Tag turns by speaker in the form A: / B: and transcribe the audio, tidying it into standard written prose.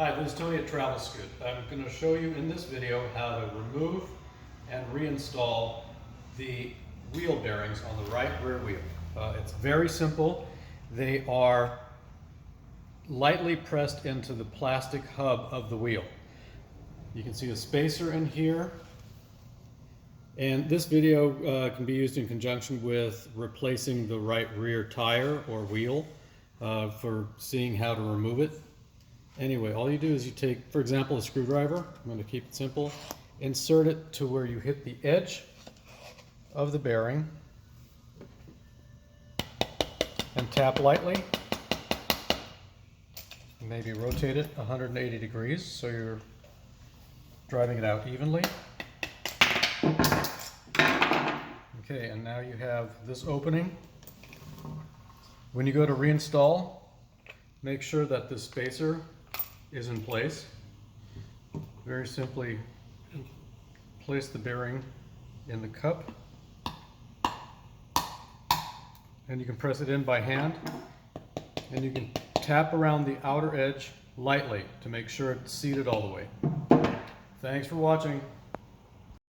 A: Hi, this is Tony at TravelScoot. I'm going to show you in this video how to remove and reinstall the wheel bearings on the right rear wheel. It's very simple. They are lightly pressed into the plastic hub of the wheel. You can see a spacer in here. And this video can be used in conjunction with replacing the right rear tire or wheel for seeing how to remove it. Anyway, all you do is you take, for example, a screwdriver. I'm going to keep it simple. Insert it to where you hit the edge of the bearing and tap lightly. Maybe rotate it 180 degrees so you're driving it out evenly. Okay, and now you have this opening. When you go to reinstall, make sure that the spacer is in place. Very simply place the bearing in the cup, and you can press it in by hand, and you can tap around the outer edge lightly to make sure it's seated all the way. Thanks for watching.